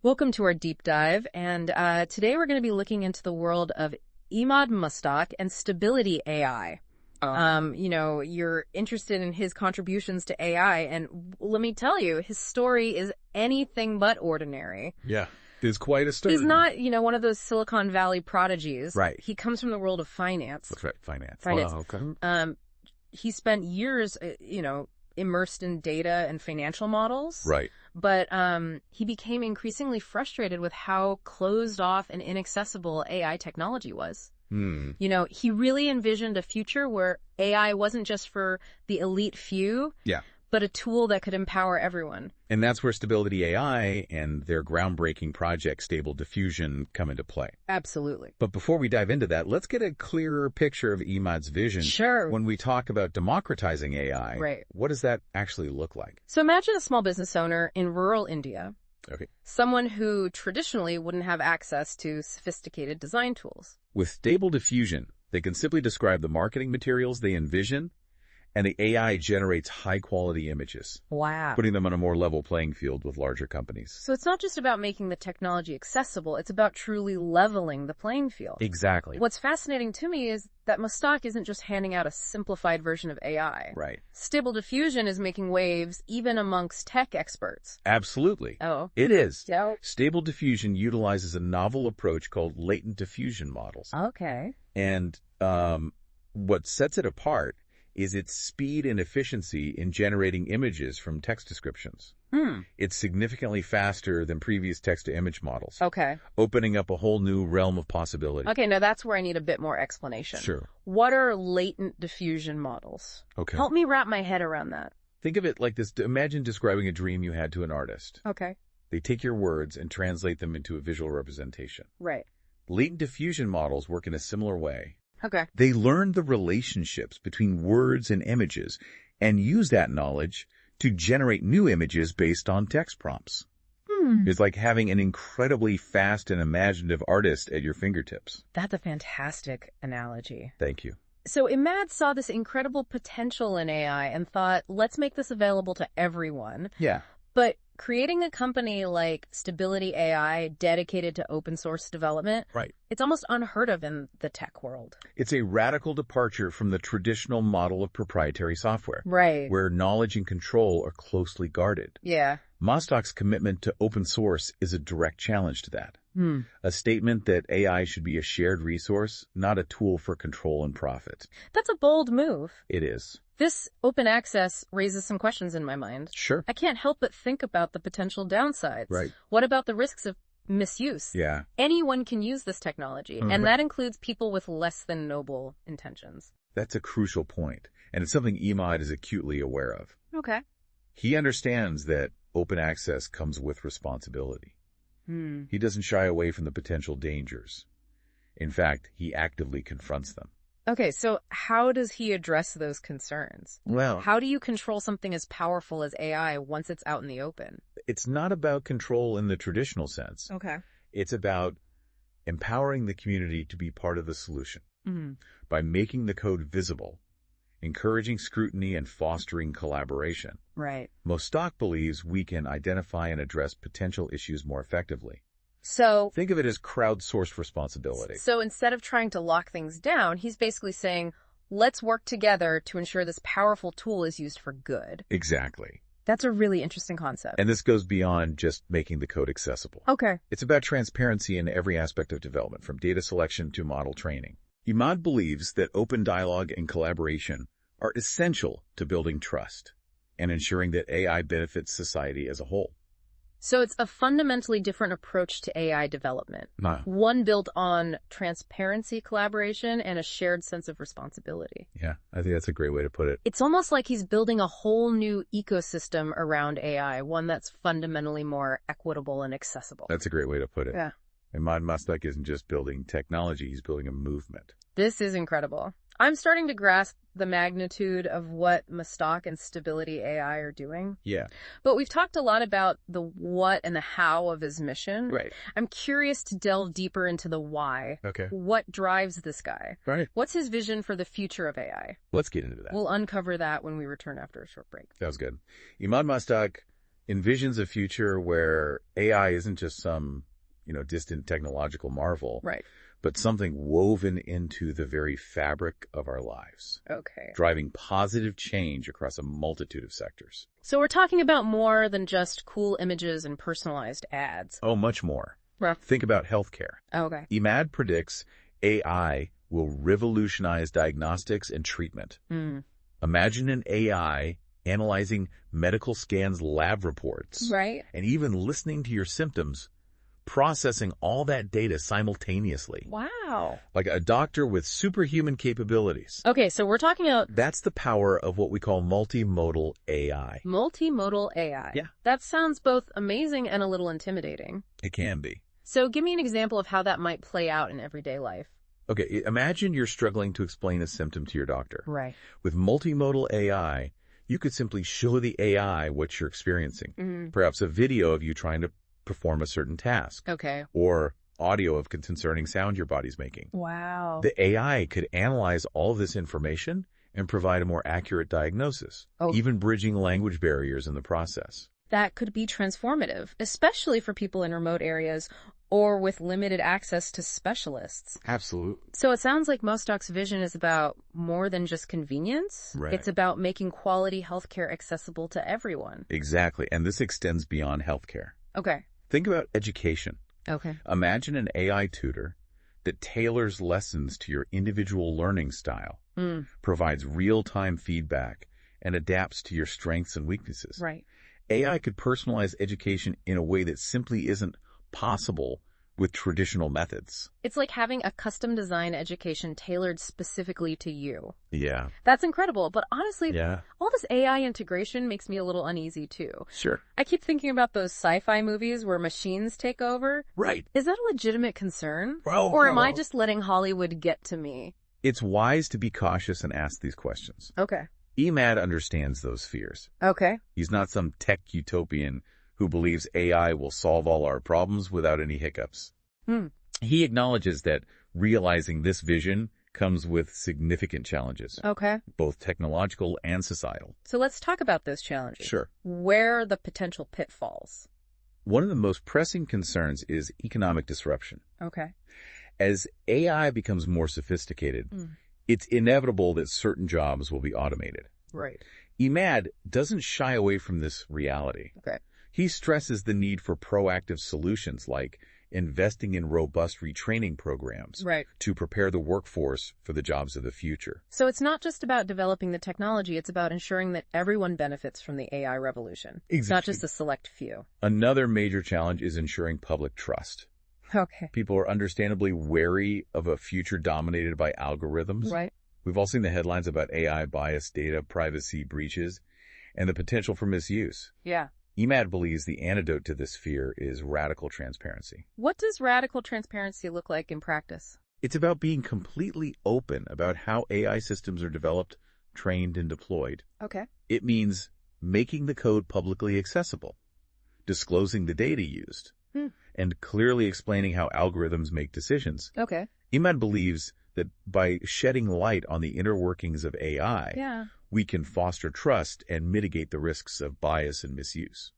Welcome to our deep dive, and today we're going to be looking into the world of Emad Mostaque and Stability AI. You're interested in his contributions to AI, and let me tell you, his story is anything but ordinary. Yeah, it's quite a story. He's not, one of those Silicon Valley prodigies. Right. He comes from the world of finance. That's right, finance. Finance. Oh, okay. He spent years, immersed in data and financial models. Right. But he became increasingly frustrated with how closed off and inaccessible AI technology was. He really envisioned a future where AI wasn't just for the elite few, but a tool that could empower everyone. And that's where Stability AI and their groundbreaking project, Stable Diffusion, come into play. Absolutely. But before we dive into that, let's get a clearer picture of Emad's vision. Sure. When we talk about democratizing AI, right. What does that actually look like? So imagine a small business owner in rural India. Okay. Someone who traditionally wouldn't have access to sophisticated design tools. With Stable Diffusion, they can simply describe the marketing materials they envision, and the AI generates high-quality images. Wow. Putting them on a more level playing field with larger companies. So it's not just about making the technology accessible, it's about truly leveling the playing field. Exactly. What's fascinating to me is that Mostaque isn't just handing out a simplified version of AI. Right. Stable Diffusion is making waves even amongst tech experts. Absolutely. Oh. It is. Yeah. Stable Diffusion utilizes a novel approach called latent diffusion models. Okay. And what sets it apart is its speed and efficiency in generating images from text descriptions. It's significantly faster than previous text-to-image models. Okay. Opening up a whole new realm of possibility. Okay, now that's where I need a bit more explanation. Sure. What are latent diffusion models? Okay. Help me wrap my head around that. Think of it like this. Imagine describing a dream you had to an artist. Okay. They take your words and translate them into a visual representation. Right. Latent diffusion models work in a similar way. Okay. They learn the relationships between words and images and use that knowledge to generate new images based on text prompts. It's like having an incredibly fast and imaginative artist at your fingertips. That's a fantastic analogy. Thank you. So Emad saw this incredible potential in AI and thought, let's make this available to everyone. Yeah. But creating a company like Stability AI dedicated to open source development, Right. It's almost unheard of in the tech world. It's a radical departure from the traditional model of proprietary software. Right. Where knowledge and control are closely guarded. Yeah. Mostaque's commitment to open source is a direct challenge to that. A statement that AI should be a shared resource, not a tool for control and profit. That's a bold move. It is. This open access raises some questions in my mind. Sure. I can't help but think about the potential downsides. Right. What about the risks of misuse? Yeah. Anyone can use this technology, and that includes people with less than noble intentions. That's a crucial point, and it's something Emad is acutely aware of. Okay. He understands that open access comes with responsibility. He doesn't shy away from the potential dangers. In fact, he actively confronts them. Okay, so how does he address those concerns? Well, How do you control something as powerful as AI once it's out in the open? it's not about control in the traditional sense. Okay. It's about empowering the community to be part of the solution by making the code visible, encouraging scrutiny, and fostering collaboration. Right. Mostaque believes we can identify and address potential issues more effectively. So Think of it as crowdsourced responsibility. instead of trying to lock things down, he's basically saying, let's work together to ensure this powerful tool is used for good. Exactly. That's a really interesting concept. And this goes beyond just making the code accessible. Okay. It's about transparency in every aspect of development, from data selection to model training. Emad believes that open dialogue and collaboration are essential to building trust and ensuring that AI benefits society as a whole. So it's a fundamentally different approach to AI development. One built on transparency, collaboration, and a shared sense of responsibility. Yeah, I think that's a great way to put it. It's almost like he's building a whole new ecosystem around AI, one that's fundamentally more equitable and accessible. That's a great way to put it. Yeah. Emad Mostaque isn't just building technology, he's building a movement. This is incredible. I'm starting to grasp the magnitude of what Mostaque and Stability AI are doing. Yeah. But we've talked a lot about the what and the how of his mission. Right. I'm curious to delve deeper into the why. Okay. What drives this guy? Right. What's his vision for the future of AI? Let's get into that. We'll uncover that when we return after a short break. That was good. Emad Mostaque envisions a future where AI isn't just some, distant technological marvel, Right. but something woven into the very fabric of our lives, Okay. driving positive change across a multitude of sectors. So we're talking about more than just cool images and personalized ads. Oh, much more. Well, Think about healthcare. okay. Emad predicts AI will revolutionize diagnostics and treatment. Mm. Imagine an AI analyzing medical scans, lab reports, Right. and even listening to your symptoms, processing all that data simultaneously. Wow. Like a doctor with superhuman capabilities. Okay, so we're talking about That's the power of what we call multimodal AI. multimodal AI. Yeah. That sounds both amazing and a little intimidating. It can be. So give me an example of how that might play out in everyday life. Okay, imagine you're struggling to explain a symptom to your doctor. Right. With multimodal AI, you could simply show the AI what you're experiencing. Mm. Perhaps a video of you trying to perform a certain task. Okay. Or audio of concerning sound your body's making. Wow. The AI could analyze all of this information and provide a more accurate diagnosis, even bridging language barriers in the process. That could be transformative, especially for people in remote areas or with limited access to specialists. Absolutely. So it sounds like Mostaque's vision is about more than just convenience. Right. It's about making quality healthcare accessible to everyone. Exactly. And this extends beyond healthcare. Okay. Think about education. Okay. Imagine an AI tutor that tailors lessons to your individual learning style, provides real-time feedback, and adapts to your strengths and weaknesses. Right. AI could personalize education in a way that simply isn't possible with traditional methods. It's like having a custom design education tailored specifically to you. Yeah. That's incredible. But honestly, Yeah. all this AI integration makes me a little uneasy too. Sure. I keep thinking about those sci-fi movies where machines take over. Right. Is that a legitimate concern? Well, Or am I just letting Hollywood get to me? It's wise to be cautious and ask these questions. Okay. Emad understands those fears. Okay. He's not some tech utopian who believes AI will solve all our problems without any hiccups. He acknowledges that realizing this vision comes with significant challenges, Okay. both technological and societal. So let's talk about those challenges. Sure. Where are the potential pitfalls? One of the most pressing concerns is economic disruption. Okay. As AI becomes more sophisticated, it's inevitable that certain jobs will be automated. Right. Emad doesn't shy away from this reality. Okay. He stresses the need for proactive solutions like investing in robust retraining programs Right. to prepare the workforce for the jobs of the future. So it's not just about developing the technology, it's about ensuring that everyone benefits from the AI revolution. Exactly. Not just a select few. Another major challenge is ensuring public trust. Okay. People are understandably wary of a future dominated by algorithms. Right. We've all seen the headlines about AI bias, data privacy breaches, and the potential for misuse. Yeah. Emad believes the antidote to this fear is radical transparency. What does radical transparency look like in practice? It's about being completely open about how AI systems are developed, trained, and deployed. Okay. It means making the code publicly accessible, disclosing the data used, and clearly explaining how algorithms make decisions. Okay. Emad believes that by shedding light on the inner workings of AI, we can foster trust and mitigate the risks of bias and misuse.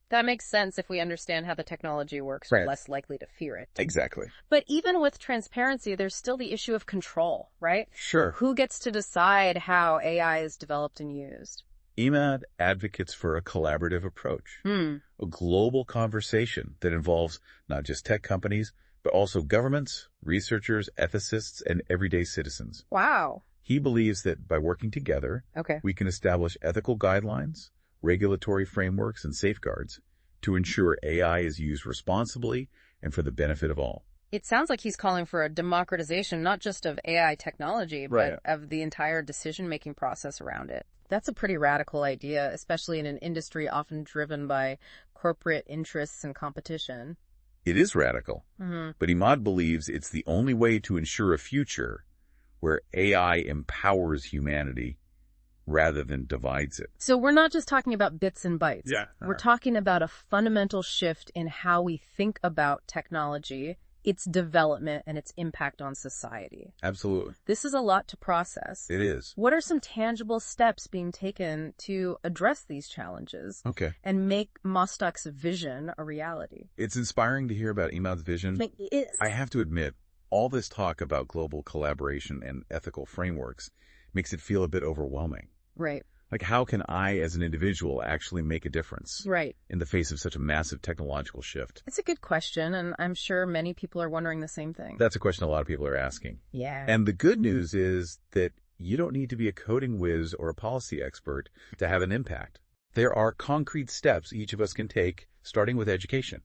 That makes sense if we understand how the technology works. Right. We're less likely to fear it. Exactly. But even with transparency, there's still the issue of control, right? Sure. Who gets to decide how AI is developed and used? Emad advocates for a collaborative approach, a global conversation that involves not just tech companies, but also governments, researchers, ethicists, and everyday citizens. Wow. He believes that by working together, we can establish ethical guidelines, regulatory frameworks, and safeguards to ensure AI is used responsibly and for the benefit of all. It sounds like he's calling for a democratization, not just of AI technology, but of the entire decision-making process around it. That's a pretty radical idea, especially in an industry often driven by corporate interests and competition. It is radical, but Emad believes it's the only way to ensure a future where AI empowers humanity rather than divides it. So we're not just talking about bits and bytes. Yeah. We're talking about a fundamental shift in how we think about technology its development and its impact on society. Absolutely. This is a lot to process. It is. What are some tangible steps being taken to address these challenges and make Mostaque's vision a reality? It's inspiring to hear about Emad's vision. It is. I have to admit, all this talk about global collaboration and ethical frameworks makes it feel a bit overwhelming. Right. Like, how can I, as an individual, actually make a difference in the face of such a massive technological shift? It's a good question, and I'm sure many people are wondering the same thing. That's a question a lot of people are asking. Yeah. And the good news is that you don't need to be a coding whiz or a policy expert to have an impact. There are concrete steps each of us can take, starting with education.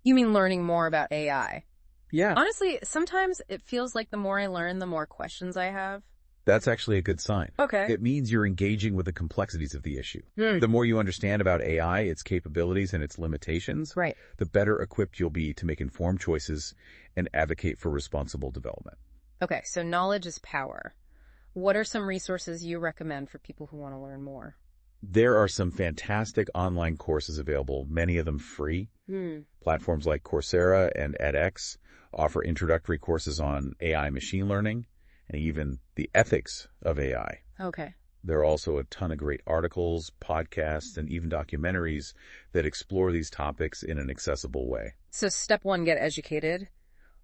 You mean learning more about AI? Yeah. Honestly, sometimes it feels like the more I learn, the more questions I have. That's actually a good sign. Okay. It means you're engaging with the complexities of the issue. The more you understand about AI, its capabilities, and its limitations, the better equipped you'll be to make informed choices and advocate for responsible development. Okay, so knowledge is power. What are some resources you recommend for people who want to learn more? There are some fantastic online courses available, many of them free. Platforms like Coursera and edX offer introductory courses on AI machine learning, and even the ethics of AI. Okay. There are also a ton of great articles, podcasts, and even documentaries that explore these topics in an accessible way. So step one, get educated.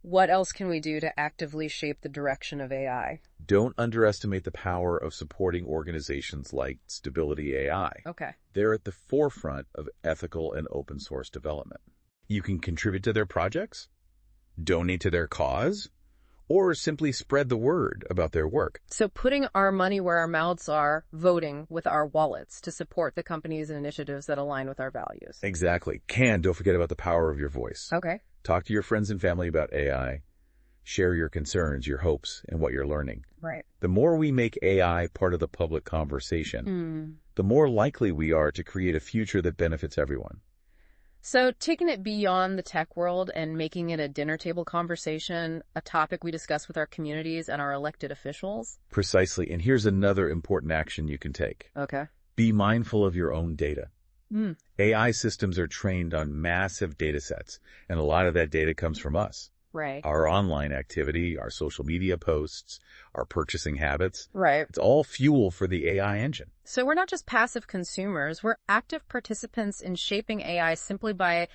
What else can we do to actively shape the direction of AI? Don't underestimate the power of supporting organizations like Stability AI. Okay. They're at the forefront of ethical and open source development. You can contribute to their projects, donate to their cause, or simply spread the word about their work. So putting our money where our mouths are, voting with our wallets to support the companies and initiatives that align with our values. Exactly. Don't forget about the power of your voice. Okay. Talk to your friends and family about AI. Share your concerns, your hopes, and what you're learning. Right. The more we make AI part of the public conversation, the more likely we are to create a future that benefits everyone. So taking it beyond the tech world and making it a dinner table conversation, a topic we discuss with our communities and our elected officials. Precisely. And here's another important action you can take. Okay. Be mindful of your own data. AI systems are trained on massive data sets, and a lot of that data comes from us. Right. Our online activity, our social media posts, our purchasing habits. Right. It's all fuel for the AI engine. So we're not just passive consumers, we're active participants in shaping AI simply by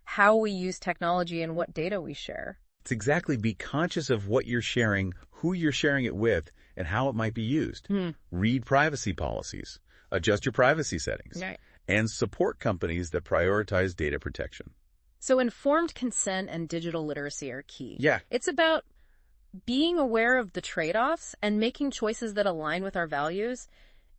how we use technology and what data we share. It's exactly, be conscious of what you're sharing, who you're sharing it with, and how it might be used. Read privacy policies, adjust your privacy settings, and support companies that prioritize data protection. So informed consent and digital literacy are key. Yeah. It's about being aware of the trade-offs and making choices that align with our values.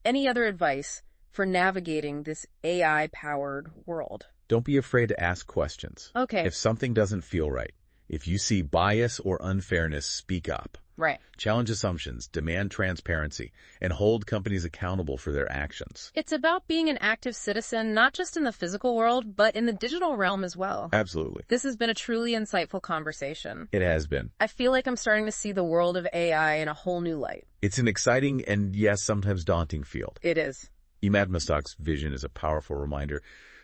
Any other advice for navigating this AI-powered world? Don't be afraid to ask questions. Okay. If something doesn't feel right, if you see bias or unfairness, speak up. Right. Challenge assumptions, demand transparency, and hold companies accountable for their actions. It's about being an active citizen, not just in the physical world, but in the digital realm as well. Absolutely. This has been a truly insightful conversation. It has been. I feel like I'm starting to see the world of AI in a whole new light. It's an exciting and, yes, sometimes daunting field. It is. Emad Mostaque's vision is a powerful reminder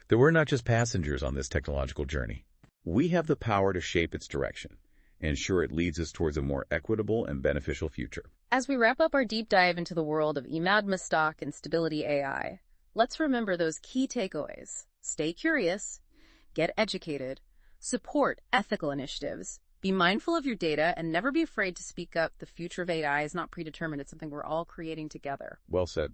that we're not just passengers on this technological journey. We have the power to shape its direction, ensure it leads us towards a more equitable and beneficial future. As we wrap up our deep dive into the world of Emad Mostaque and Stability AI, let's remember those key takeaways. Stay curious, get educated, support ethical initiatives, be mindful of your data, and never be afraid to speak up. The future of AI is not predetermined. It's something we're all creating together. Well said.